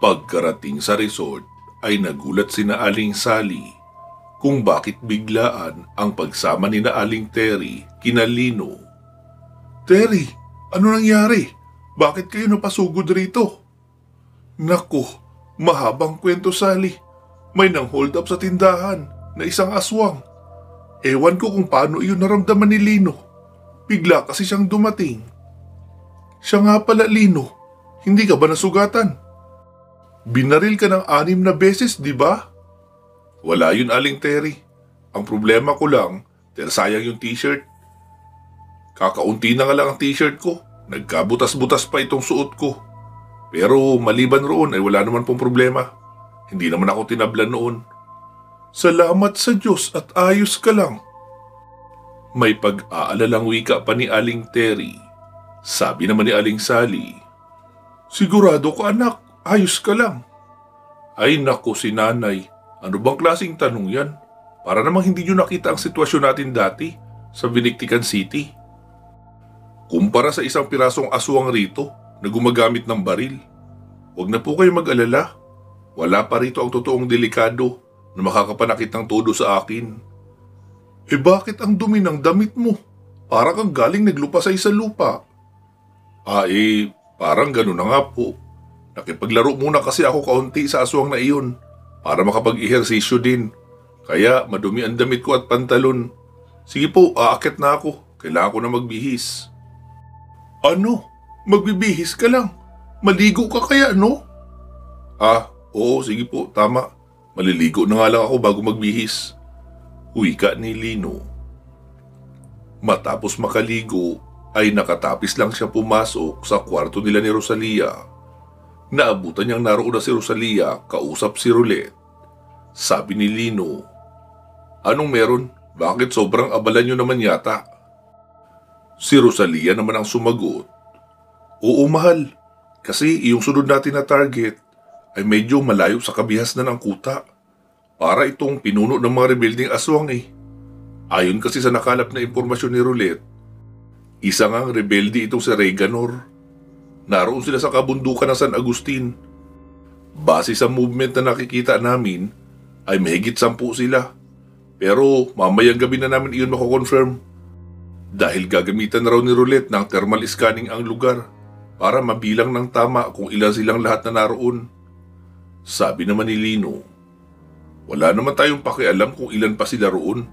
Pagkarating sa resort ay nagulat sina Aling Sally kung bakit biglaan ang pagsama ni na Aling Terry kina Lino. Terry, ano nangyari? Bakit kayo napasugod rito? Naku, mahabang kwento, Sally. May nang hold up sa tindahan na isang aswang. Ewan ko kung paano iyon naramdaman ni Lino. Bigla kasi siyang dumating. Siya nga pala, Lino. Hindi ka ba nasugatan? Binaril ka ng 6 na beses, di ba? Wala yun, Aling Terry. Ang problema ko lang, sayang yung t-shirt. Kakaunti na nga lang ang t-shirt ko. Nagkabutas-butas pa itong suot ko. Pero maliban roon ay wala naman pong problema. Hindi naman ako tinablan noon. Salamat sa Diyos at ayos ka lang. May pag-aalalang wika pa ni Aling Terry. Sabi naman ni Aling Sally, sigurado ka, anak, ayos ka lang. Ay naku, si nanay, ano bang klaseng tanong yan? Para namang hindi nyo nakita ang sitwasyon natin dati sa Vinictican City. Kumpara sa isang pirasong aswang rito na gumagamit ng baril. Huwag na po kayo mag-alala. Wala pa rito ang totoong delikado na makakapanakit ng todo sa akin. Eh bakit ang dumi ng damit mo? Para kang galing naglupasay sa lupa. Parang gano'n na nga po. Nakipaglaro muna kasi ako kaunti sa aswang na iyon para makapag-ehersisyo din. Kaya madumi ang damit ko at pantalon. Sige po, aakyat na ako. Kailangan ko na magbihis. Ano? Magbibihis ka lang? Maligo ka kaya, no? Oo, sige po, tama. Maliligo na nga lang ako bago magbihis. Wika ni Lino. Matapos makaligo, ay nakatapis lang siya pumasok sa kwarto nila ni Rosalia. Naabutan niyang naroon na si Rosalia, kausap si Roulette. Sabi ni Lino, anong meron? Bakit sobrang abala niyo naman yata? Si Rosalia naman ang sumagot, oo mahal, kasi yung sunod natin na target ay medyo malayo sa kabihas na ng kuta. Para itong pinuno ng mga rebelding aswang eh. Ayon kasi sa nakalap na impormasyon ni Roulette, isa ngang rebelde itong si Reganor. Naroon sila sa kabundukan ng San Agustin. Base sa movement na nakikita namin, ay mahigit 10 sila. Pero mamayang gabi na namin iyon mako-confirm. Dahil gagamitan na raw ni Roulette ng thermal scanning ang lugar para mabilang ng tama kung ilan silang lahat na naroon. Sabi naman ni Lino, wala naman tayong pakialam kung ilan pa sila roon.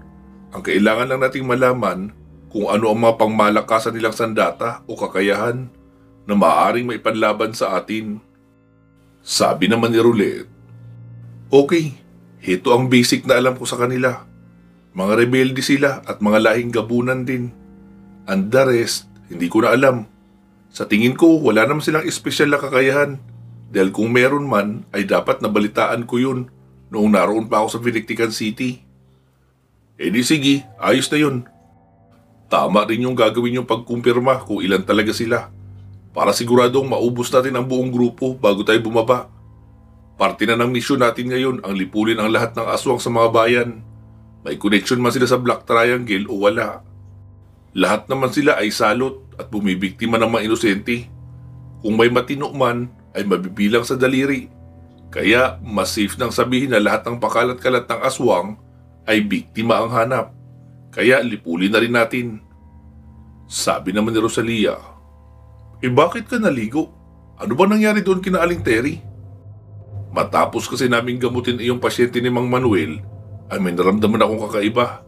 Ang kailangan lang nating malaman kung ano ang mga pangmalakasan nilang sandata o kakayahan na maaaring maipanlaban sa atin. Sabi naman ni Roulette, okay, ito ang basic na alam ko sa kanila. Mga rebelde sila at mga lahing gabunan din. And the rest, hindi ko na alam. Sa tingin ko, wala naman silang espesyal na kakayahan. Dahil kung meron man, ay dapat nabalitaan ko yun noong naroon pa ako sa Vinictican City. Eh di sige, ayos na yun. Tama rin yung gagawin yung pagkumpirma kung ilan talaga sila. Para siguradong maubos natin ang buong grupo bago tayo bumaba. Parte na ng misyon natin ngayon ang lipulin ang lahat ng aswang sa mga bayan. May connection man sila sa Black Triangle o wala. Lahat naman sila ay salot at bumibiktima ng mga inosente. Kung may matino man, ay mabibilang sa daliri. Kaya mas safe nang sabihin na lahat ng pakalat-kalat ng aswang ay biktima ang hanap. Kaya lipulin na rin natin. Sabi naman ni Rosalia, bakit ka naligo? Ano ba nangyari doon kina Aling Terry? Matapos kasi namin gamutin iyong pasyente ni Mang Manuel, ay may naramdaman akong kakaiba.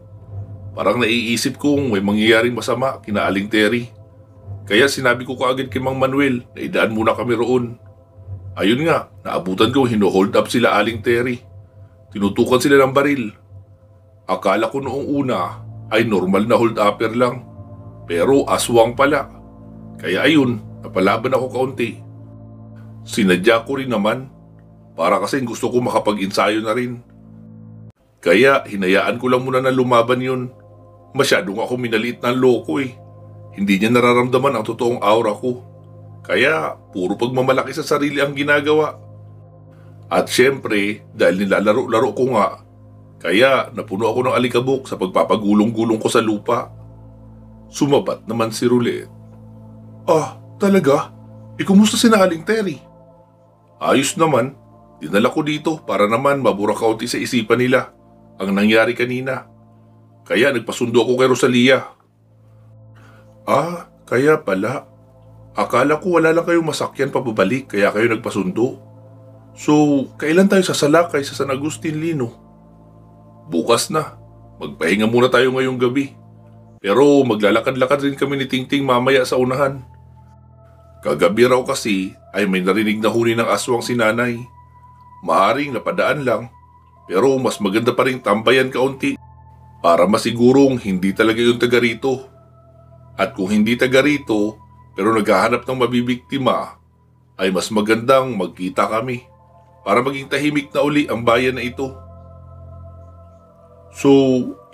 Parang naiisip kong may mangyayaring masama kina Aling Terry. Kaya sinabi ko kaagad kay Mang Manuel na idaan muna kami roon. Ayun nga, naabutan ko hino-hold up sila Aling Terry. Tinutukan sila ng baril. Akala ko noong una ay normal na hold upper lang. Pero aswang pala. Kaya ayun, napalaban ako kaunti. Sinadya ko rin naman. Para kasi gusto ko makapag-ensayo na rin. Kaya hinayaan ko lang muna na lumaban yun. Masyadong ako minaliit ng loko eh. Hindi niya nararamdaman ang totoong aura ko. Kaya puro pagmamalaki sa sarili ang ginagawa. At syempre, dahil nilalaro-laro ko nga, kaya napuno ako ng alikabok sa pagpapagulong-gulong ko sa lupa. Sumabat naman si Roulette. Talaga? Kumusta si Aling Terry? Ayos naman, dinala ko dito para naman mabura kaunti sa isipan nila ang nangyari kanina. Kaya nagpasundo ako kay Rosalia. Ah, kaya pala. Akala ko wala lang kayong masakyan pababalik kaya kayo nagpasundo. So, kailan tayo sasalakay sa San Agustin, Lino? Bukas na. Magpahinga muna tayo ngayong gabi. Pero maglalakad-lakad rin kami ni Tingting mamaya sa unahan. Kagabi raw kasi ay may narinig na huni ng aswang si nanay. Maaring napadaan lang, pero mas maganda pa rin tambayan kaunti para masigurong hindi talaga yung taga rito. At kung hindi taga rito, pero naghahanap ng mabibiktima, ay mas magandang magkita kami para maging tahimik na uli ang bayan na ito. So,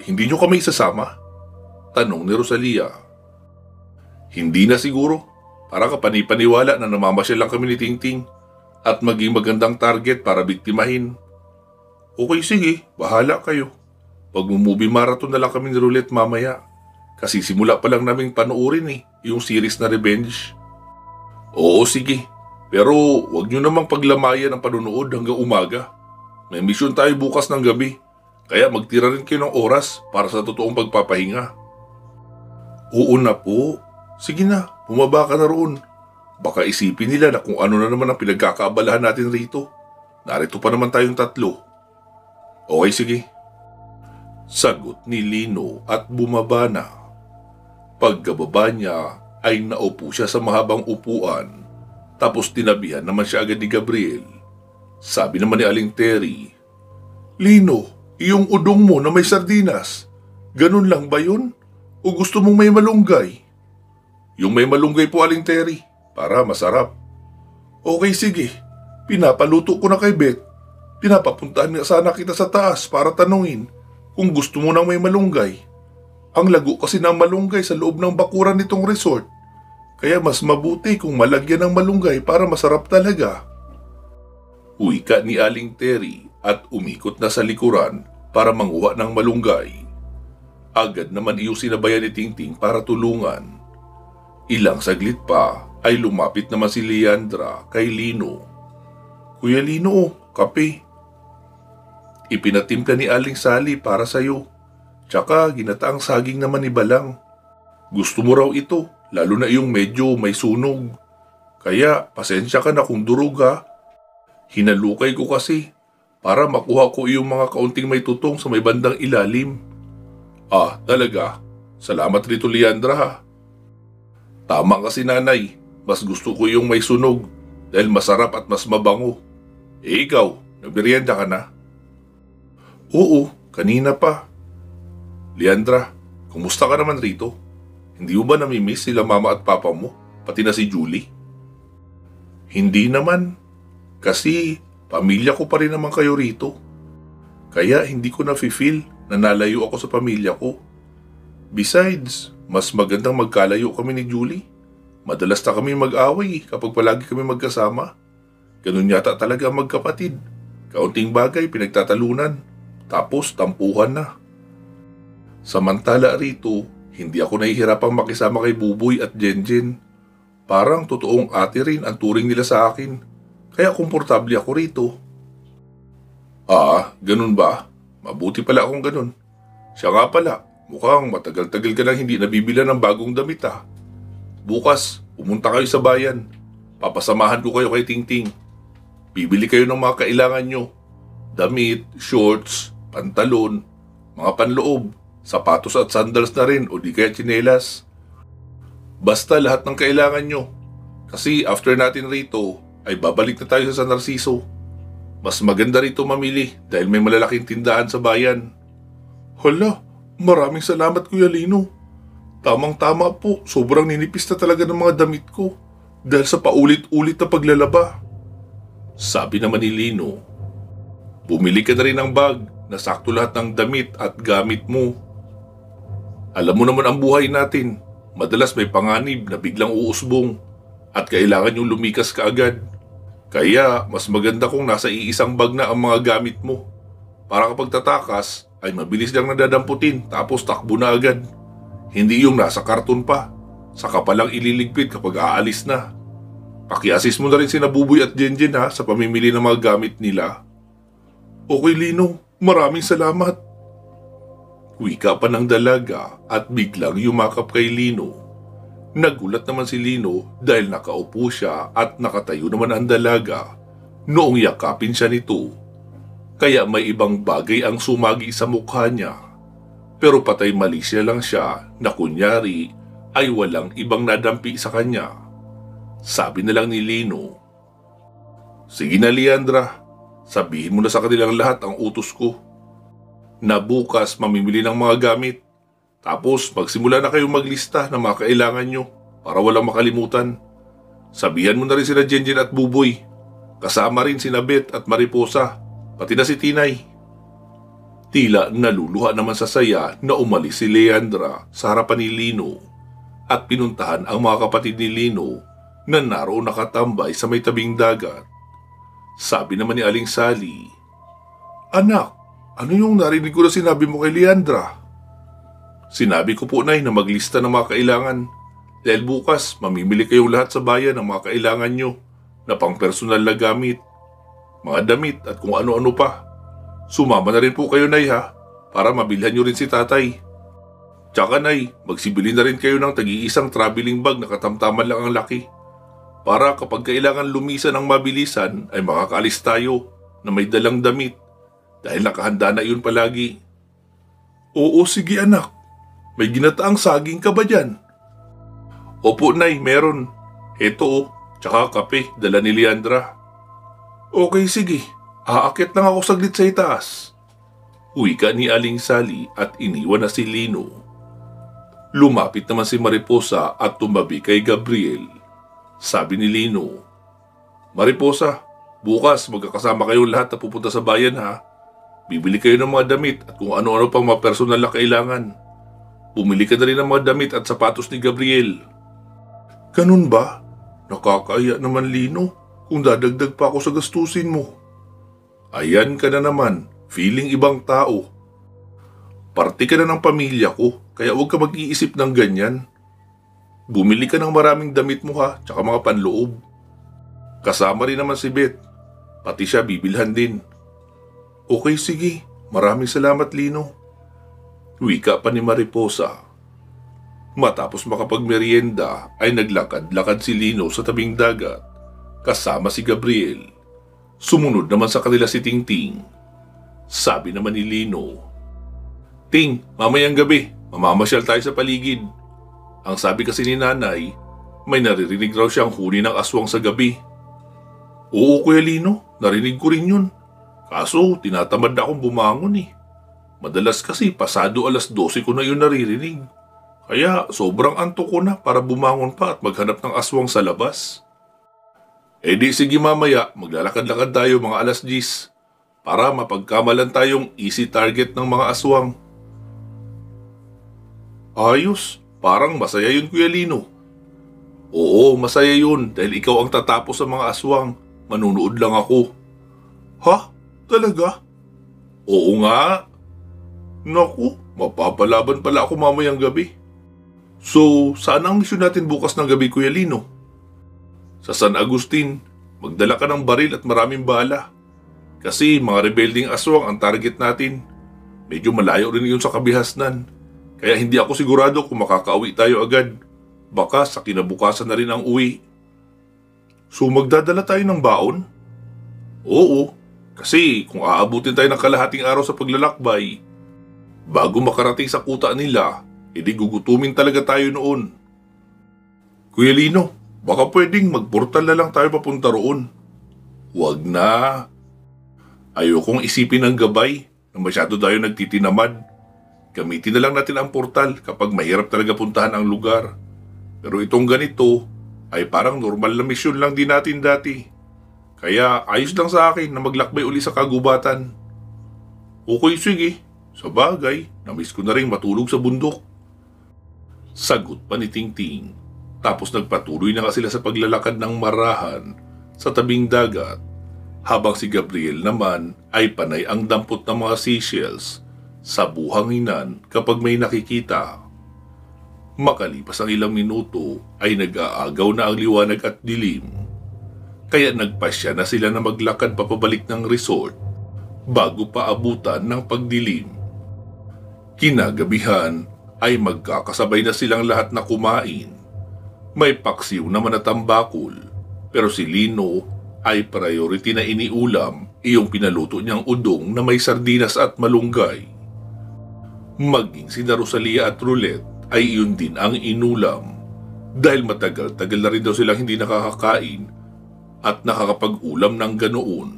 hindi nyo kami isasama? Tanong ni Rosalia. Hindi na siguro, para kapanipaniwala na namamasyal lang kami ni Tingting at maging magandang target para biktimahin. Okay sige, bahala kayo. Pag-movie marathon na lang kami ni Roulette mamaya. Kasi simula pa lang naming panoorin yung series na Revenge. Oo sige, pero wag nyo namang paglamayan ang panunood hanggang umaga. May misyon tayo bukas ng gabi, kaya magtira rin kayo ng oras para sa totoong pagpapahinga. Oo na po. Sige na, bumaba ka na roon. Baka isipin nila na kung ano na naman ang pinagkakaabalahan natin rito. Narito pa naman tayong 3. Okay sige. Sagot ni Lino at bumaba na. Pagkababa niya ay naupo siya sa mahabang upuan, tapos tinabihan naman siya agad ni Gabriel. Sabi naman ni Aling Terry, Lino, iyong udong mo na may sardinas, ganun lang ba yun? O gusto mong may malunggay? Yung may malunggay po, Aling Terry, para masarap. Okay sige, pinapaluto ko na kay Beth. Pinapapuntahan nga sana kita sa taas para tanungin kung gusto mo nang may malunggay. Ang lago kasi ng malunggay sa loob ng bakuran nitong resort. Kaya mas mabuti kung malagyan ng malunggay para masarap talaga. Wika ni Aling Terry at umikot na sa likuran para manguha ng malunggay. Agad naman iyong sinabayan ni Tingting para tulungan. Ilang saglit pa ay lumapit naman si Leandra kay Lino. Kuya Lino, kape. Ipinatimpla ni Aling Sally para sa'yo. Tsaka ginataang saging naman ni Balang. Gusto mo raw ito, lalo na iyong medyo may sunog. Kaya pasensya ka na kung durog ha. Hinalukay ko kasi para makuha ko iyong mga kaunting may tutong sa may bandang ilalim. Ah, talaga? Salamat rito, Leandra ha. Tama kasi nanay, mas gusto ko iyong may sunog dahil masarap at mas mabango. Eh ikaw, nagmerienda ka na? Oo, kanina pa. Leandra, kumusta ka naman rito? Hindi mo ba namimiss sila mama at papa mo, pati na si Julie? Hindi naman, kasi pamilya ko pa rin naman kayo rito. Kaya hindi ko na-feel na nalayo ako sa pamilya ko. Besides, mas magandang magkalayo kami ni Julie. Madalas na kami mag-away kapag palagi kami magkasama. Ganun yata talaga ang magkapatid. Kaunting bagay pinagtatalunan, tapos tampuhan na. Samantala rito, hindi ako nahihirapang makisama kay Buboy at Jenjen. Parang totoong ate rin ang turing nila sa akin. Kaya komportable ako rito. Ah, ganun ba? Mabuti pala akong ganun. Siya nga pala, mukhang matagal-tagal ka nang hindi nabibila ng bagong damit ah. Bukas, pumunta kayo sa bayan. Papasamahan ko kayo kay Tingting. Bibili kayo ng mga kailangan nyo. Damit, shorts, pantalon, mga panloob, sapatos at sandals na rin o di kaya tsinelas. Basta lahat ng kailangan nyo. Kasi after natin rito, ay babalik na tayo sa San Narciso. Mas maganda rito mamili dahil may malalaking tindahan sa bayan. Hala, maraming salamat Kuya Lino. Tamang-tama po, sobrang ninipis na talaga ng mga damit ko dahil sa paulit-ulit na paglalaba. Sabi naman ni Lino, bumili ka na rin ng bag na sakto lahat ng damit at gamit mo. Alam mo naman ang buhay natin, madalas may panganib na biglang uusbong at kailangan yung lumikas kaagad. Kaya mas maganda kung nasa iisang bag na ang mga gamit mo para kapag tatakas ay mabilis lang nadadamputin tapos takbo na agad. Hindi yung nasa karton pa, saka palang ililigpit kapag aalis na. Paki-assist mo na rin si Buboy at Jenjen ha sa pamimili ng mga gamit nila. Okay Lino, maraming salamat. Wika pa ng dalaga at biglang yumakap kay Lino. Nagulat naman si Lino dahil nakaupo siya at nakatayo naman ang dalaga noong yakapin siya nito. Kaya may ibang bagay ang sumagi sa mukha niya. Pero patay malisya lang siya na kunyari ay walang ibang nadampi sa kanya. Sabi na lang ni Lino, "Sige na Leandra, sabihin mo na sa kanilang lahat ang utos ko. Na bukas mamimili ng mga gamit. Tapos magsimula na kayong maglista ng mga kailangan nyo para walang makalimutan. Sabihan mo na rin sina Jenjen at Buboy. Kasama rin sina Beth at Mariposa, pati na si Tinay." Tila naluluha naman sa saya na umalis si Leandra sa harapan ni Lino at pinuntahan ang mga kapatid ni Lino na naroon nakatambay sa may tabing dagat. Sabi naman ni Aling Sally, "Anak, ano yung narinig ko na sinabi mo kay Leandra?" "Sinabi ko po Nay na maglista ng mga kailangan dahil bukas mamimili kayong lahat sa bayan ng mga kailangan nyo na pang personal na gamit, mga damit at kung ano-ano pa. Sumama na rin po kayo Nay ha, para mabilhan nyo rin si Tatay. Tsaka Nay, magsibili na rin kayo ng tag-iisang traveling bag na katamtaman lang ang laki. Para kapag kailangan lumisan ng mabilisan ay makakaalis tayo na may dalang damit dahil nakahanda na yun palagi." "Oo sige anak, may ginataang saging ka ba dyan?" "Opo Nay, meron. Eto tsaka kape, dala ni Leandra." "Okay sige, aakyat lang ako saglit sa itaas." Wika ni Aling Sally at iniwan na si Lino. Lumapit naman si Mariposa at tumabi kay Gabriel. Sabi ni Lino, "Mariposa, bukas magkakasama kayong lahat na pupunta sa bayan ha. Bibili kayo ng mga damit at kung ano-ano pang mga personal na kailangan. Bumili ka na rin ng mga damit at sapatos ni Gabriel." "Ganun ba? Nakakaya naman Lino kung dadagdag pa ako sa gastusin mo." "Ayan ka na naman, feeling ibang tao. Parte ka na ng pamilya ko, kaya huwag ka mag-iisip ng ganyan. Bumili ka ng maraming damit mo ha, tsaka mga panloob. Kasama rin naman si Beth, pati siya bibilhan din." "Okay sige, maraming salamat Lino." Wika pa ni Mariposa. Matapos makapagmerienda ay naglakad-lakad si Lino sa tabing dagat kasama si Gabriel. Sumunod naman sa kanila si Tingting. Sabi naman ni Lino, "Ting, mamayang gabi, mamamasyal tayo sa paligid. Ang sabi kasi ni Nanay, may naririnig raw siyang huni ng aswang sa gabi." "Oo Kuya Lino, narinig ko rin yun. Kaso tinatamad na akong bumangon eh. Madalas kasi pasado 12:00 ko na yun naririnig. Kaya sobrang antok ko na para bumangon pa at maghanap ng aswang sa labas." "Eh di sige mamaya, maglalakad-lakad tayo mga 10:00 para mapagkamalan tayong easy target ng mga aswang." "Ayos, parang masaya yun Kuya Lino." "Oo, masaya yun dahil ikaw ang tatapos sa mga aswang. Manunood lang ako." "Ha? Talaga?" "Oo nga." "Naku, mapapalaban pala ako mamayang gabi." "So, saan ang misyon natin bukas ng gabi Kuya Lino?" "Sa San Agustin, magdala ka ng baril at maraming bala. Kasi mga rebelding aswang ang target natin. Medyo malayo rin yun sa kabihasnan. Kaya hindi ako sigurado kung makakauwi tayo agad. Baka sa kinabukasan na rin ang uwi." "So magdadala tayo ng baon?" "Oo, kasi kung aabutin tayo ng kalahating araw sa paglalakbay, bago makarating sa kuta nila, edi gugutumin talaga tayo noon." "Kuya Lino, baka pwedeng magportal na lang tayo papunta roon." "Huwag na. Ayokong isipin ng gabay na masyado tayo nagtitinamad. Gamitin na lang natin ang portal kapag mahirap talaga puntahan ang lugar. Pero itong ganito ay parang normal na misyon lang din natin dati. Kaya ayos lang sa akin na maglakbay uli sa kagubatan." "Okay sige, sa bagay, namiss ko na rin matulog sa bundok." Sagot pa ni Tingting. Tapos nagpatuloy na nga sila sa paglalakad ng marahan sa tabing dagat, habang si Gabriel naman ay panay ang dampot ng mga seashells sa buhanginan kapag may nakikita. Makalipas ang ilang minuto ay nag-aagaw na ang liwanag at dilim. Kaya nagpasya na sila na maglakad papabalik ng resort bago pa abutan ng pagdilim. Kinagabihan ay magkakasabay na silang lahat na kumain. May paksiw naman na tambakol, pero si Lino ay priority na iniulam iyong pinaluto niyang udong na may sardinas at malunggay. Maging sina Rosalia at Roulette ay iyon din ang inulam dahil matagal-tagal na rin daw silang hindi nakakakain at nakakapag-ulam ng ganoon.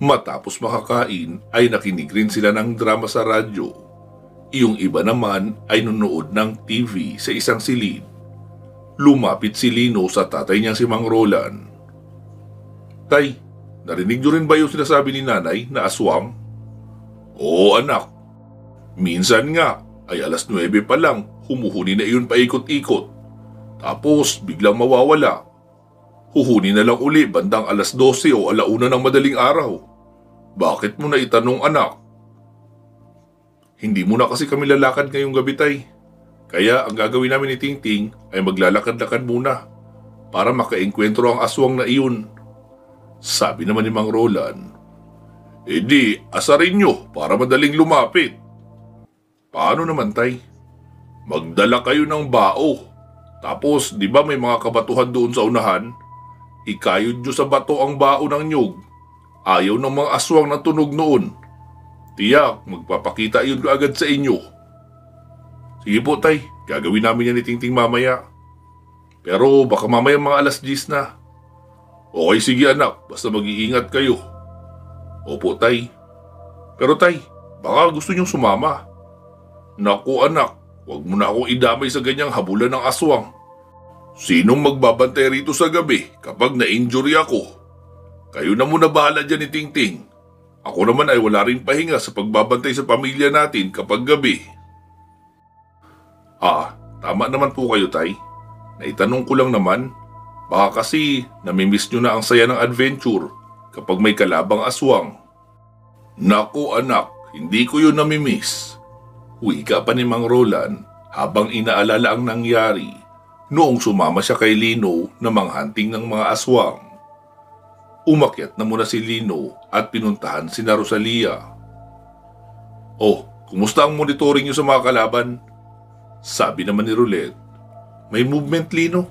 Matapos makakain ay nakinig rin sila ng drama sa radyo. Iyong iba naman ay nunood ng TV sa isang silid. Lumapit si Lino sa tatay niyang si Mang Roland. "Tay, narinig niyo rin ba yung sinasabi ni nanay na aswang?" "Oo anak. Minsan nga ay 9:00 pa lang humuhuni na iyon paikot-ikot. Tapos biglang mawawala. Huhuni na lang uli bandang 12:00 o 1:00 ng madaling araw. Bakit mo na itanong anak?" "Hindi muna kasi kami lalakad ngayong gabi tay. Kaya ang gagawin namin ni Tingting ay maglalakad-lakad muna para makaengkwentro ang aswang na iyon." Sabi naman ni Mang Roland, "Eh di, asarin nyo para madaling lumapit." "Paano naman tay?" "Magdala kayo ng bao. Tapos di ba may mga kabatuhan doon sa unahan? Ikayod nyo sa bato ang bao ng nyug. Ayaw ng mga aswang na tunog noon. Tiyak, magpapakita yun agad sa inyo." "Sige po tay, gagawin namin yan ni Tingting mamaya. Pero baka mamaya mga 10:00 na." "Okay sige anak, basta mag-iingat kayo." "Opo tay." "Pero tay, baka gusto nyong sumama." "Naku anak, huwag mo na akong idamay sa ganyang habulan ng aswang. Sinong magbabantay rito sa gabi kapag na-injury ako? Kayo na muna bahala dyan ni Tingting. Ako naman ay wala rin pahinga sa pagbabantay sa pamilya natin kapag gabi." Tama naman po kayo tay. Naitanong ko lang naman, baka kasi namimiss nyo na ang saya ng adventure kapag may kalabang aswang. "Naku anak, hindi ko yun namimiss." Wika pa ni Mang Roland habang inaalala ang nangyari noong sumama siya kay Lino na manghunting ng mga aswang. Umakyat na muna si Lino at pinuntahan sina Rosalia. "Oh, kumusta ang monitoring niyo sa mga kalaban?" Sabi naman ni Roulette. "May movement Lino.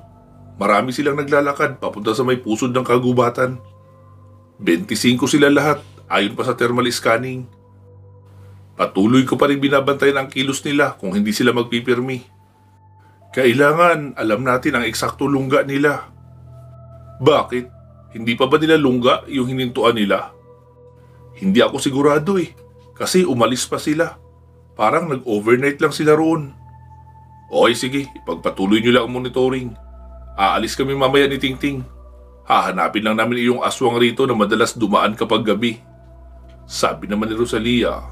Marami silang naglalakad papunta sa may pusod ng kagubatan. 25 sila lahat ayon pa sa thermal scanning. Patuloy ko pa rin binabantayan ang kilos nila kung hindi sila magpipirmi. Kailangan alam natin ang eksakto lungga nila." "Bakit? Hindi pa ba nila lungga yung hinintuan nila?" "Hindi ako sigurado kasi umalis pa sila. Parang nag-overnight lang sila roon." "Okay sige, ipagpatuloy nyo lang ang monitoring. Aalis kami mamaya ni Tingting. Hahanapin lang namin iyong aswang rito na madalas dumaan kapag gabi." Sabi naman ni Rosalia.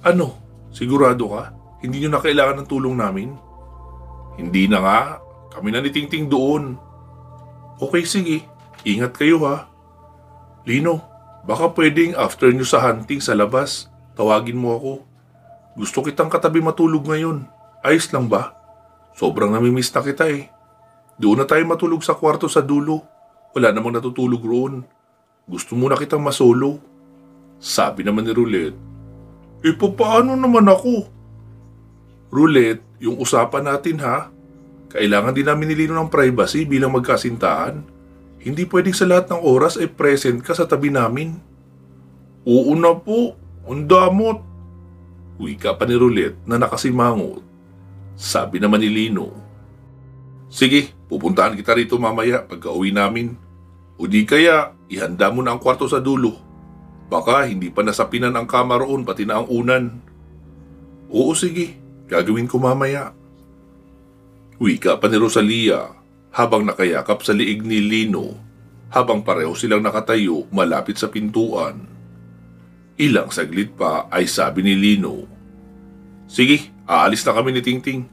"Ano? Sigurado ka? Hindi nyo na kailangan ng tulong namin?" "Hindi na nga. Kami na ni Tingting doon." "Okay sige. Ingat kayo ha. Lino, baka pwedeng after nyo sa hunting sa labas, tawagin mo ako. Gusto kitang katabi matulog ngayon. Ayos lang ba? Sobrang namimiss na kita Doon na tayo matulog sa kwarto sa dulo. Wala namang natutulog roon. Gusto mo na kitang masolo." Sabi naman ni Roulette. "Paano naman ako?" "Roulette, yung usapan natin ha. Kailangan din namin ni Lino ng privacy bilang magkasintahan. Hindi pwedeng sa lahat ng oras ay present ka sa tabi namin." "Oo na po, ang damot." Wika pa ni Roulette na nakasimangot. Sabi naman ni Lino. "Sige, pupuntahan kita rito mamaya pagka uwi namin. O di kaya, ihanda mo na ang kwarto sa dulo. Baka hindi pa nasapinan ang kama roon pati na ang unan." "Oo sige, gagawin ko mamaya." Wika pa ni Rosalia habang nakayakap sa liig ni Lino habang pareho silang nakatayo malapit sa pintuan. Ilang saglit pa ay sabi ni Lino, "Sige, aalis na kami ni Tingting.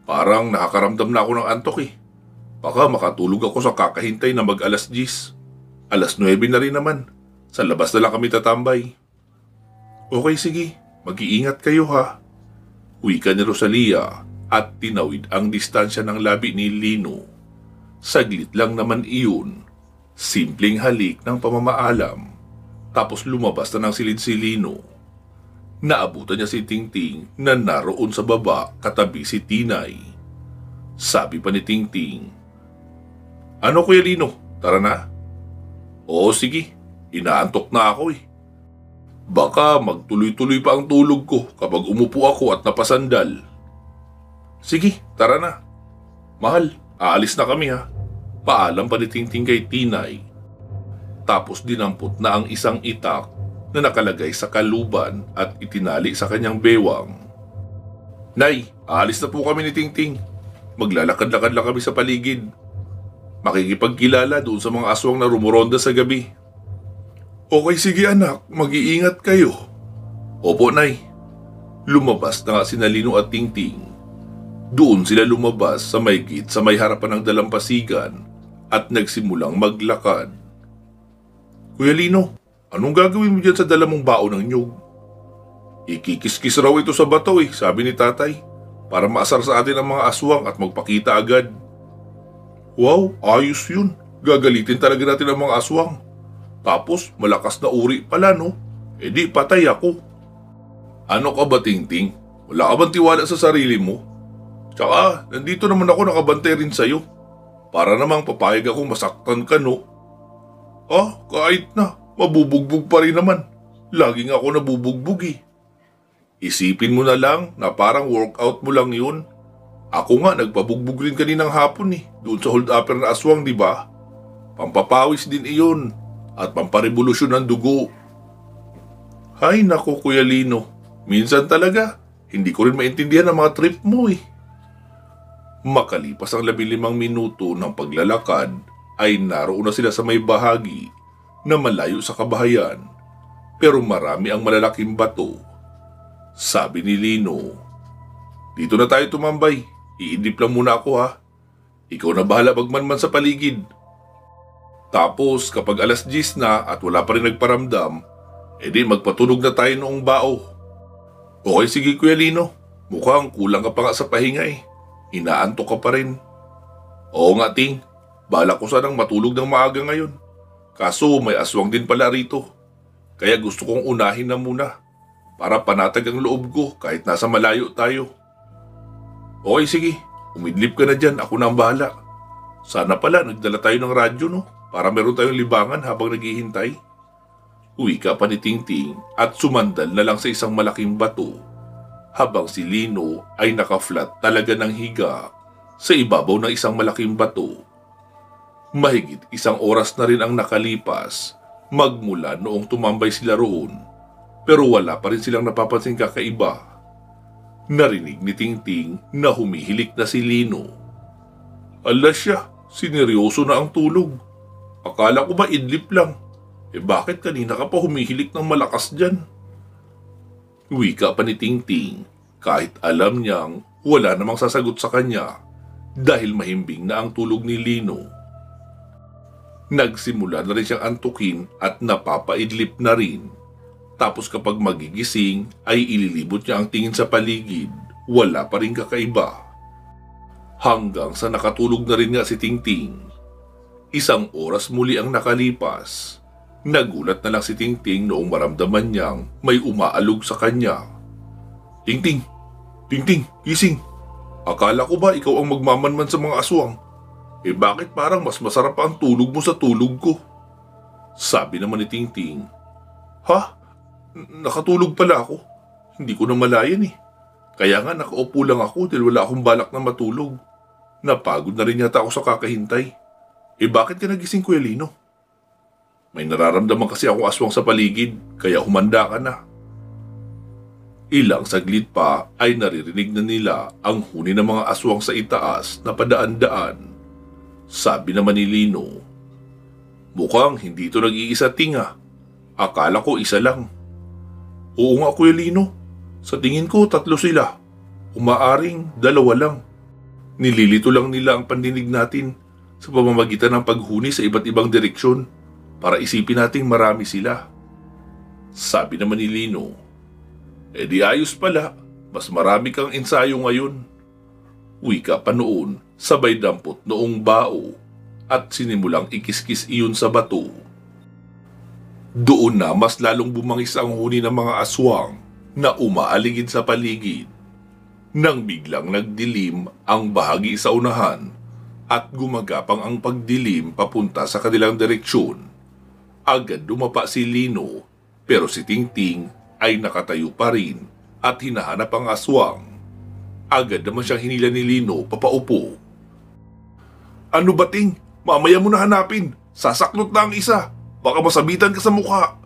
Parang nakakaramdam na ako ng antok Baka makatulog ako sa kakahintay na mag 10:00. 9:00 na rin naman. Sa labas na lang kami tatambay." "Okay sige, mag-iingat kayo ha." Wika ni Rosalia at tinawid ang distansya ng labi ni Lino. Saglit lang naman iyon Simpleng halik ng pamamaalam, tapos lumabas na ng silid si Lino. Naabutan niya si Tingting na naroon sa baba katabi si Tinay. Sabi pa ni Tingting, "Ano Kuya Lino, tara na?" "Oo sige, inaantok na ako eh. Baka magtuloy-tuloy pa ang tulog ko kapag umupo ako at napasandal." "Sige, tara na. Mahal, aalis na kami ha." Paalam pa ni Tingting kay Tinay. Tapos dinampot na ang isang itak na nakalagay sa kaluban at itinali sa kanyang bewang. "Nay, aalis na po kami ni Tingting. Maglalakad-lakad lang kami sa paligid. Makikipagkilala doon sa mga aswang na rumuronda sa gabi." "Okay sige anak, mag-iingat kayo." "Opo Nay." Lumabas na nga sina Lino at Tingting. Doon sila lumabas sa may gate sa may harapan ng dalampasigan at nagsimulang maglakad. "Kuya Lino, anong gagawin mo dyan sa dala mong baon ng nyug?" "Ikikis-kis raw ito sa bato sabi ni tatay, para maasar sa atin ang mga aswang at magpakita agad." "Wow, ayos yun. Gagalitin talaga natin ang mga aswang. Tapos malakas na uri pala no? E di patay ako." "Ano ka ba Tingting? Wala ka bang tiwala sa sarili mo? Tsaka nandito naman ako nakabantay rin sa'yo. Para namang papayag akong masaktan ka no?" Kahit na, mabubugbog pa rin naman. Laging ako nabubugbog eh." "Isipin mo na lang na parang workout mo lang yun. Ako nga nagpabugbog rin kaninang hapon doon sa hold-upper na aswang di ba? Pampapawis din iyon at pamparevolusyon ng dugo." "Hay nako Kuya Lino, minsan talaga, hindi ko rin maintindihan ang mga trip mo eh." Makalipas ang 15 minuto ng paglalakad, ay naroon na sila sa may bahagi na malayo sa kabahayan, pero marami ang malalaking bato. Sabi ni Lino, "Dito na tayo tumambay, iidlip lang muna ako ha. Ikaw na bahala magmanman sa paligid. Tapos kapag alas 10 na at wala pa rin nagparamdam, edi magpatunog na tayo noong bao." "Okay sige Kuya Lino, mukhang kulang ka pa nga sa pahinga Inaantok ka pa rin." "Oo nga Ting, bala ko sanang matulog ng maaga ngayon. Kaso may aswang din pala rito. Kaya gusto kong unahin na muna para panatag ang loob ko kahit nasa malayo tayo." "Okay sige, umidlip ka na dyan, ako na ang bahala. Sana pala nagdala tayo ng radyo no, para meron tayong libangan habang naghihintay." Wika pa ni Tingting at sumandal na lang sa isang malaking bato, habang si Lino ay naka-flat talaga ng higa sa ibabaw ng isang malaking bato. Mahigit 1 oras na rin ang nakalipas magmula noong tumambay sila roon, pero wala pa rin silang napapansing kakaiba. Narinig ni Tingting na humihilik na si Lino. "Ala siya, sineryoso na ang tulog. Akala ko ba idlip lang? Bakit kanina ka pa humihilik ng malakas dyan?" Wika pa ni Tingting, kahit alam niyang wala namang sasagot sa kanya dahil mahimbing na ang tulog ni Lino. Nagsimula na rin siyang antukin at napapaidlip na rin. Tapos kapag magigising ay ililibot niya ang tingin sa paligid, wala pa rin kakaiba. Hanggang sa nakatulog na rin nga si Tingting. 1 oras muli ang nakalipas. Nagulat na lang si Tingting noong maramdaman niyang may umaalog sa kanya. "Tingting! Tingting! Gising! Akala ko ba ikaw ang magmamanman sa mga aswang? Bakit parang mas masarap pa ang tulog mo sa tulog ko?" Sabi naman ni Tingting. "Ha? Nakatulog pala ako. Hindi ko na malayan Kaya nga nakaupo lang ako dahil wala akong balak na matulog. Napagod na rin yata ako sa kakahintay. Bakit ka nagising Kuya Lino?" "May nararamdaman kasi akong aswang sa paligid, kaya humanda ka na." Ilang saglit pa ay naririnig na nila ang huni ng mga aswang sa itaas na padaan-daan. Sabi naman ni Lino, "Mukhang hindi ito nag-iisa Tinga. Akala ko isa lang." "Oo nga Kuya Lino, sa tingin ko 3 sila. Umaaring 2 lang. Nililito lang nila ang pandinig natin sa pamamagitan ng paghuni sa iba't ibang direksyon para isipin nating marami sila." Sabi naman ni Lino, "Di ayos pala, mas marami kang ensayo ngayon." Wika pa noon, sabay dampot noong bao at sinimulang ikiskis iyon sa bato. Doon na mas lalong bumangis ang huni ng mga aswang na umaaligid sa paligid. Nang biglang nagdilim ang bahagi sa unahan at gumagapang ang pagdilim papunta sa kanilang direksyon, agad dumapa si Lino pero si Tingting ay nakatayo pa rin at hinahanap ang aswang. Agad naman siyang hinila ni Lino papaupo. "Ano ba, Ting? Mamaya mo na hanapin. Sasaklot na ang isa. Baka masabitan ka sa mukha."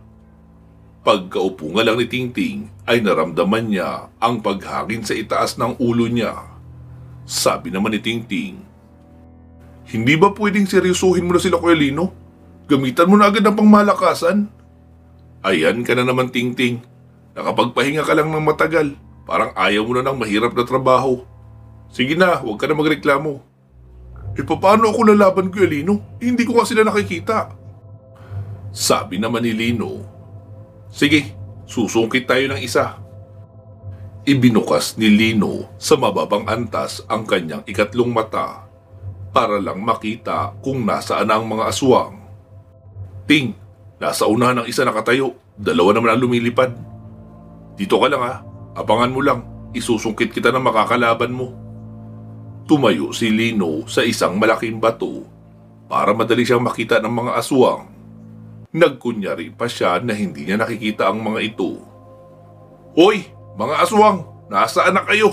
Pagkaupo nga lang ni Tingting ay naramdaman niya ang paghangin sa itaas ng ulo niya. Sabi naman ni Tingting, "Hindi ba pwedeng seryosuhin mo na sila, Kuya Lino? Gamitan mo na agad ng pangmalakasan." "Ayan ka na naman, Tingting. Nakapagpahinga ka lang ng matagal. Parang ayaw mo na ng mahirap na trabaho. Sige na, huwag ka na magreklamo." Paano ako lalaban, Kuya Lino? Hindi ko nga sila nakikita." Sabi naman ni Lino, "Sige, susungkit tayo ng isa." Ibinukas ni Lino sa mababang antas ang kanyang ikatlong mata para lang makita kung nasaan ang mga aswang. "Ting, nasa unahan ng isa nakatayo. Dalawa naman ang lumilipad. Dito ka lang ha. Abangan mo lang. Isusungkit kita ng makakalaban mo." Tumayo si Lino sa isang malaking bato para madali siyang makita ng mga aswang. Nagkunyari pa siya na hindi niya nakikita ang mga ito. "Hoy, mga aswang! Nasaan na kayo?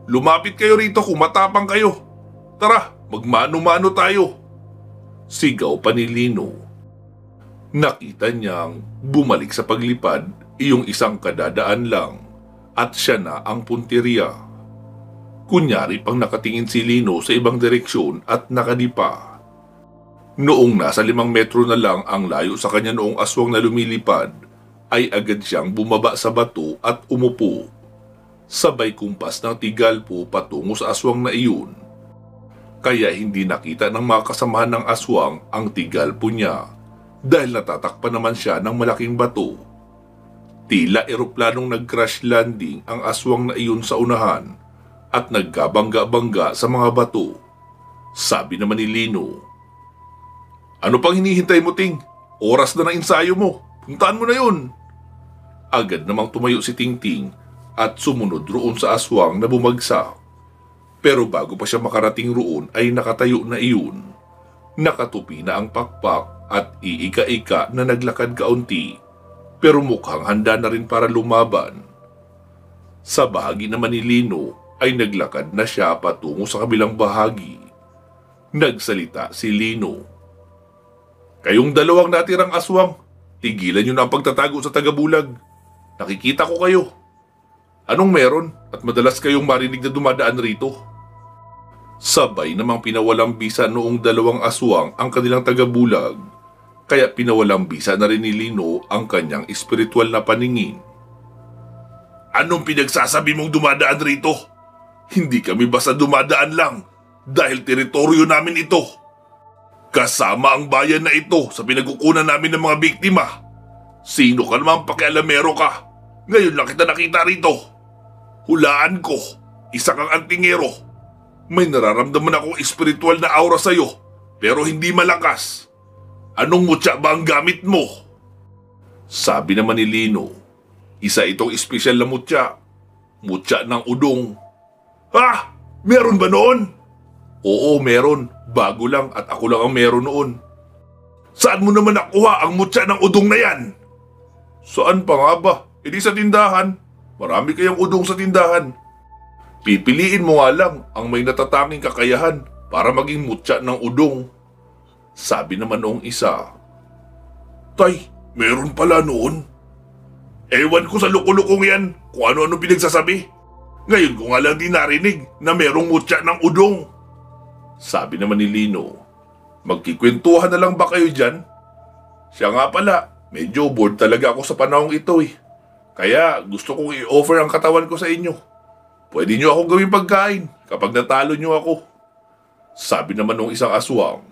Lumapit kayo rito kung matapang kayo. Tara, magmano-mano tayo." Sigaw pa ni Lino. Nakita niyang bumalik sa paglipad iyong isang kadadaan lang at siya na ang punteriya. Kunyari pang nakatingin si Lino sa ibang direksyon at nakadipa. Noong nasa 5 metro na lang ang layo sa kanya noong aswang na lumilipad, ay agad siyang bumaba sa bato at umupo. Sabay kumpas ng tigalpo patungo sa aswang na iyon. Kaya hindi nakita ng mga kasamahan ng aswang ang tigalpo niya dahil natatakpan naman siya ng malaking bato. Tila eroplanong nag-crash landing ang aswang na iyon sa unahan at nagkabangga-bangga sa mga bato. Sabi naman ni Lino, "Ano pang hinihintay mo, Ting? Oras na ng ensayo mo. Puntaan mo na yun." Agad namang tumayo si Tingting at sumunod roon sa aswang na bumagsak. Pero bago pa siya makarating roon ay nakatayo na iyon. Nakatupi na ang pakpak at iika-ika na naglakad kaunti, pero mukhang handa na rin para lumaban. Sa bahagi naman ni Lino ay naglakad na siya patungo sa kabilang bahagi. Nagsalita si Lino, "Kayong dalawang natirang aswang, tigilan niyo na ang pagtatago sa tagabulag. Nakikita ko kayo. Anong meron at madalas kayong marinig na dumadaan rito?" Sabay namang pinawalang bisa noong dalawang aswang ang kanilang tagabulag, kaya pinawalang bisa na rin ni Lino ang kanyang espiritual na paningin. "Anong pinagsasabi mong dumadaan rito? Hindi kami basta dumadaan lang dahil teritoryo namin ito. Kasama ang bayan na ito sa pinagkukunan namin ng mga biktima. Sino ka naman, pakialamero ka? Ngayon lang kita nakita rito. Hulaan ko, isa kang antingero. May nararamdaman akong espiritual na aura sa'yo pero hindi malakas. Anong mutya ba ang gamit mo?" Sabi naman ni Lino, "Isa itong espesyal na mutya. Mutya ng udong." "Ha? Meron ba noon?" "Oo, meron. Bago lang at ako lang ang meron noon." "Saan mo naman nakuha ang mutya ng udong na yan?" "Saan pa nga ba? Hindi sa tindahan. Marami kayang udong sa tindahan. Pipiliin mo nga lang ang may natatanging kakayahan para maging mutya ng udong." Sabi naman noong isa, "Tay, meron pala noon. Ewan ko sa lukulukong yan kung ano-ano pinagsasabi. Ngayon ko nga lang di narinig na merong mutya ng udong." Sabi naman ni Lino, "Magkikwentuhan na lang ba kayo dyan? Siya nga pala, medyo bored talaga ako sa panahong ito eh. Kaya gusto kong i-offer ang katawan ko sa inyo. Pwede nyo akong gawing pagkain kapag natalo nyo ako." Sabi naman ng isang aswang,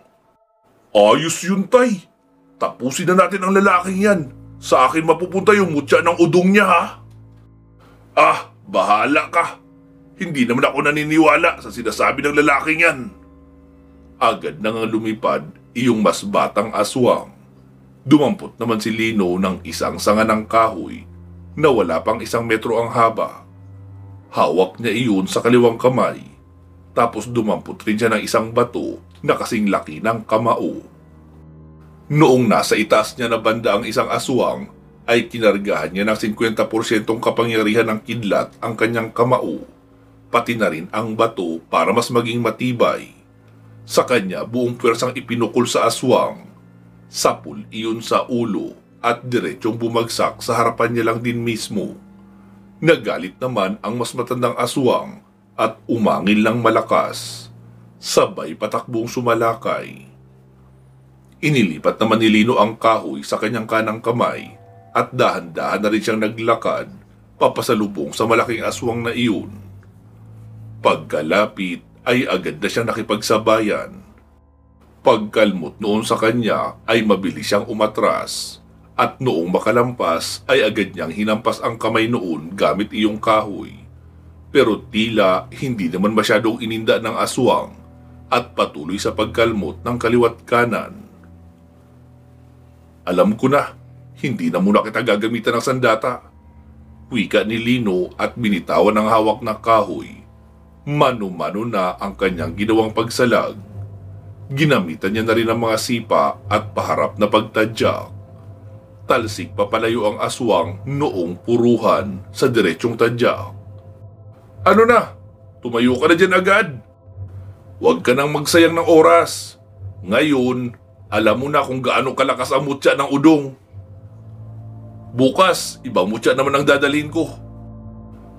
"Ayos yun, Tay. Tapusin na natin ang lalaking yan. Sa akin mapupunta yung mutya ng udong niya, ha?" "Ah, bahala ka. Hindi naman ako naniniwala sa sinasabi ng lalaking yan." Agad na nga lumipad iyong mas batang aswang. Dumampot naman si Lino ng isang sanga ng kahoy na wala pang 1 metro ang haba. Hawak niya iyon sa kaliwang kamay, tapos dumampot rin siya ng isang bato na kasing laki ng kamao. Noong nasa itaas niya na banda ang isang aswang, ay kinargahan niya ng 50% kapangyarihan ng kidlat ang kanyang kamao, pati na rin ang bato para mas maging matibay. Sa kanya buong pwersang ipinukol sa aswang. Sapul iyon sa ulo at diretsong bumagsak sa harapan niya lang din mismo. Nagalit naman ang mas matandang aswang at umangil ng malakas. Sabay patakbong sumalakay. Inilipat naman ni Lino ang kahoy sa kanyang kanang kamay at dahan-dahan na rin siyang naglakad papasalubong sa malaking aswang na iyon. Pagkalapit ay agad na siyang nakipagsabayan. Pagkalmot noon sa kanya ay mabilis siyang umatras at noong makalampas ay agad niyang hinampas ang kamay noon gamit iyong kahoy. Pero tila hindi naman masyadong ininda ng aswang at patuloy sa pagkalmot ng kaliwat kanan. Alam ko na, hindi na muna kita gagamitan ng sandata. Wika ni Lino at binitawan ang hawak na kahoy. Mano-mano na ang kanyang ginawang pagsalag. Ginamitan niya na rin ang mga sipa at paharap na pagtadyak. Talsik papalayo ang aswang noong puruhan sa diretsong tadyak. Ano na? Tumayo ka na dyan agad. Huwag ka nang magsayang ng oras. Ngayon, alam mo na kung gaano kalakas ang mutya ng udong. Bukas, ibang mutya naman ang dadalhin ko.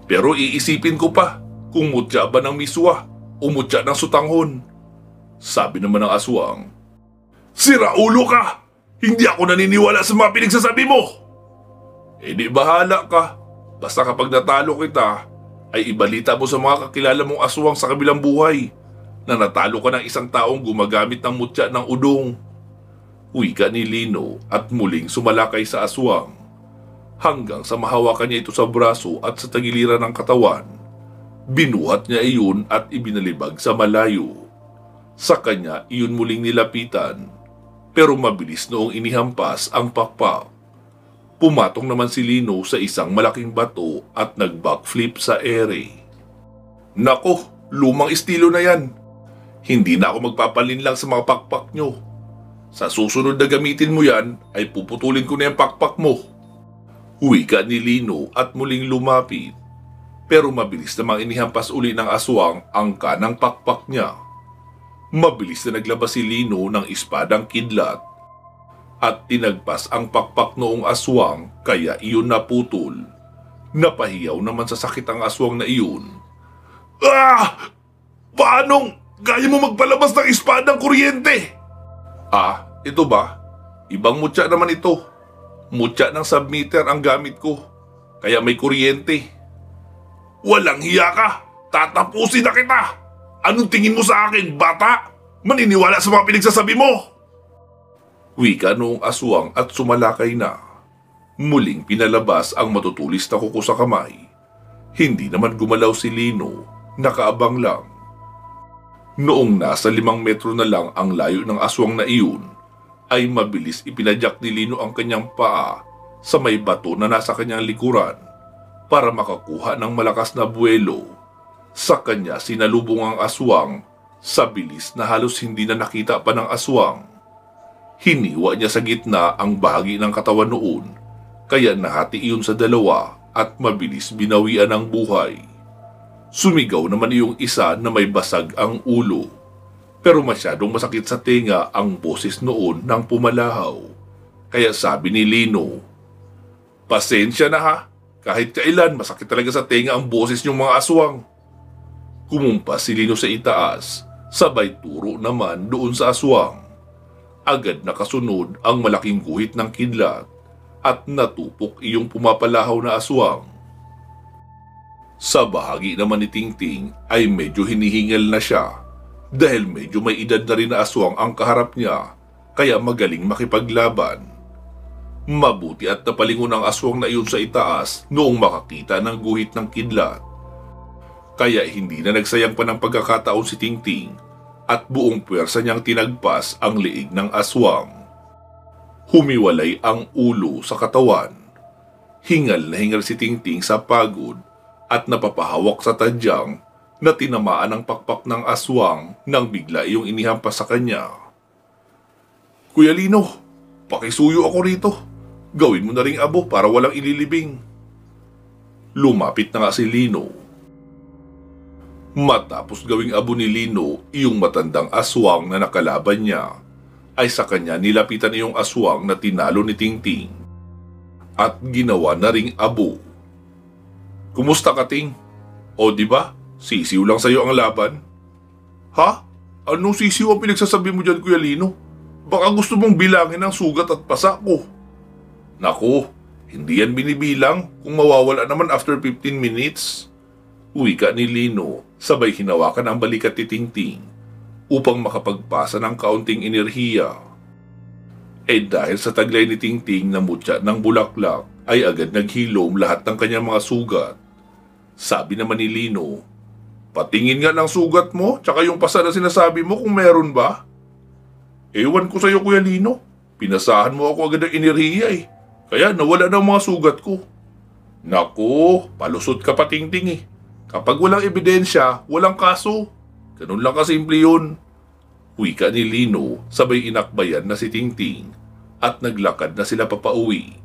Pero iisipin ko pa kung mutya ba ng miswa o mutya ng sutanghon. Sabi naman ng aswang, Sira ulo ka! Hindi ako naniniwala sa mga pinagsasabi mo! Eh di bahala ka. Basta kapag natalo kita, ay ibalita mo sa mga kakilala mong aswang sa kabilang buhay na natalo ka ng isang taong gumagamit ng mutya ng udong. Wika ni Lino at muling sumalakay sa aswang hanggang sa mahawakan niya ito sa braso at sa tagiliran ng katawan. Binuhat niya iyon at ibinalibag sa malayo. Sa kanya iyon muling nilapitan, pero mabilis noong inihampas ang pakpak. Pumatong naman si Lino sa isang malaking bato at nag-backflip sa ere. Nako, lumang estilo na yan. Hindi na ako magpapalinlang sa mga pakpak nyo. Sa susunod na gamitin mo yan, ay puputulin ko na yung pakpak mo. Wika ni Lino at muling lumapit. Pero mabilis namang inihampas uli ng aswang ang kanang pakpak niya. Mabilis na naglabas si Lino ng espadang kidlat at tinagpas ang pakpak noong aswang kaya iyon naputol. Napahiyaw naman sa sakit ang aswang na iyon. Ah! Paanong kaya mo magpalabas ng espadang kuryente? Ah, ito ba? Ibang mutya naman ito. Mutya ng submeter ang gamit ko, kaya may kuryente. Walang hiya ka! Tatapusin na kita! Anong tingin mo sa akin, bata? Maniniwala sa mga pinagsasabi mo! Wika noong aswang at sumalakay na. Muling pinalabas ang matutulis na kuko sa kamay. Hindi naman gumalaw si Lino, nakaabang lang. Noong nasa 5 metro na lang ang layo ng aswang na iyon, ay mabilis ipinadyak ni Lino ang kanyang paa sa may bato na nasa kanyang likuran para makakuha ng malakas na buwelo. Sa kanya sinalubong ang aswang sa bilis na halos hindi na nakita pa ng aswang. Hiniwa niya sa gitna ang bahagi ng katawan noon, kaya nahati iyon sa dalawa at mabilis binawian ang buhay. Sumigaw naman yung isa na may basag ang ulo, pero masyadong masakit sa tenga ang boses noon ng pumalahaw. Kaya sabi ni Lino, Pasensya na ha, kahit kailan masakit talaga sa tenga ang boses niyong mga aswang. Kumumpas si Lino sa itaas, sabay turo naman doon sa aswang. Agad nakasunod ang malaking guhit ng kidlat at natupok iyong pumapalahaw na aswang. Sa bahagi naman ni Tingting ay medyo hinihingal na siya dahil medyo may edad na rin na aswang ang kaharap niya kaya magaling makipaglaban. Mabuti at napalingon ang aswang na iyon sa itaas noong makakita ng guhit ng kidlat. Kaya hindi na nagsayang pa ng pagkakataon si Tingting at buong puwersa niyang tinagpas ang liig ng aswang. Humiwalay ang ulo sa katawan. Hingal na hingal si Tingting sa pagod at napapahawak sa tadyang na tinamaan ang pakpak ng aswang nang bigla iyong inihampas sa kanya. Kuya Lino, pakisuyo ako rito. Gawin mo na ring abo para walang ililibing. Lumapit na nga si Lino. Matapos gawing abo ni Lino, iyong matandang aswang na nakalaban niya, ay sa kanya nilapitan iyong aswang na tinalo ni Tingting at ginawa na ring abo. Kumusta ka, Ting? O di ba? Sisiw lang sa'yo ang laban. Ha? Anong sisiw ang pinagsasabi mo dyan, Kuya Lino? Baka gusto mong bilangin ang sugat at pasa ko. Naku, hindi yan binibilang kung mawawala naman after 15 minutes. Wika ni Lino, sabay hinawakan ang balikat ni Tingting upang makapagpasa ng kaunting enerhiya. Dahil sa taglay ni Tingting na mutya ng bulaklak, ay agad naghilom lahat ng kanyang mga sugat. Sabi naman ni Lino, patingin nga ng sugat mo, tsaka yung pasa na sinasabi mo kung meron ba? Ewan ko sa'yo, Kuya Lino. Pinasahan mo ako agad ng enerhiya eh. Kaya nawala na ang mga sugat ko. Naku, palusot ka pa, Tingting eh. Kapag walang ebidensya, walang kaso. Ganun lang kasimple yun. Wika ni Lino, sabay inakbayan na si Tingting at naglakad na sila papauwi.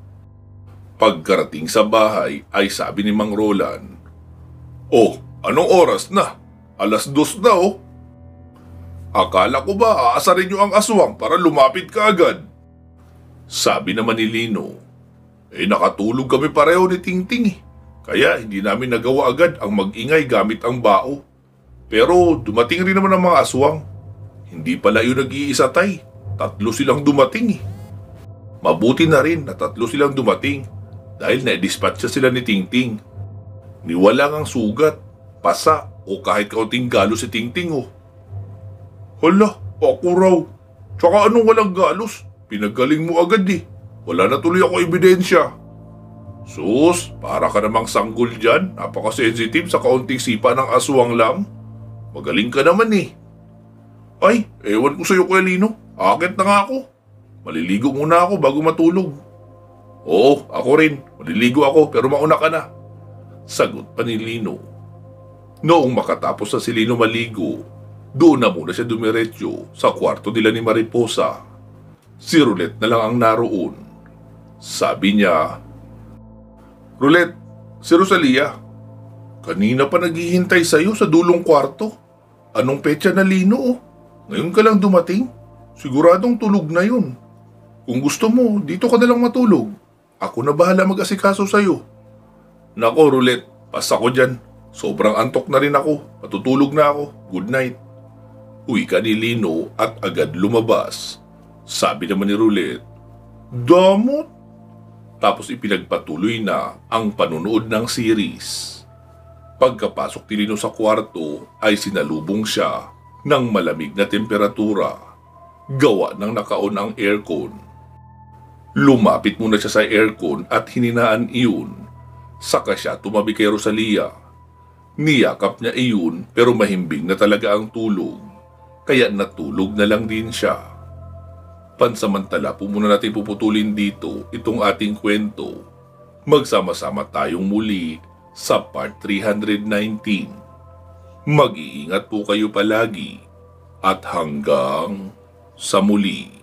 Pagkarating sa bahay ay sabi ni Mang Roland, "Oh, anong oras na? 2:00 na oh. Akala ko ba aasarin niyo ang aswang para lumapit ka agad?" Sabi naman ni Lino, nakatulog kami pareho ni Tingting eh. Kaya hindi namin nagawa agad ang mag-ingay gamit ang bao. Pero dumating rin naman ang mga aswang. Hindi pala yun nag-iisa, Tay. 3 silang dumating eh. Mabuti na rin na 3 silang dumating dahil na-dispatcha sila ni Tingting. Niwala ngang sugat, pasa o kahit kaunting galos si Tingting oh. Hala, ako raw. Tsaka anong walang galos? Pinagaling mo agad eh. Wala na tuloy ako ebidensya. Sus, para ka namang sanggol dyan. Napaka-sensitive sa kaunting sipa ng aswang lang. Magaling ka naman eh. Ay, ewan ko sa'yo, Kuya Lino. Akit na nga ako. Maliligo muna ako bago matulog. Oo, ako rin. Maliligo ako pero mauna ka na. Sagot pa ni Lino. Noong makatapos na si Lino maligo, doon na muna siya dumiretso sa kwarto nila ni Mariposa. Si Roulette na lang ang naroon. Sabi niya, "Roulette, si Rosalia. Kanina pa naghihintay sa'yo sa dulong kwarto. Anong petsa na, Lino oh? Ngayon ka lang dumating? Siguradong tulog na yun. Kung gusto mo, dito ka na lang matulog. Ako na bahala mag-asikaso sa'yo." Nako, Roulette, pas ako dyan. Sobrang antok na rin ako. Matutulog na ako. Good night. Wika ni Lino at agad lumabas. Sabi naman ni Roulette, "Damot." Tapos ipinagpatuloy na ang panunood ng series. Pagkapasok ni Lino sa kwarto ay sinalubong siya ng malamig na temperatura. Gawa ng nakaon ang aircon. Lumapit muna siya sa aircon at hininaan iyon. Saka siya tumabi kay Rosalia. Niyakap niya iyon pero mahimbing na talaga ang tulog. Kaya natulog na lang din siya. Pansamantala po muna natin puputulin dito itong ating kwento. Magsama-sama tayong muli sa part 319. Mag-iingat po kayo palagi at hanggang sa muli.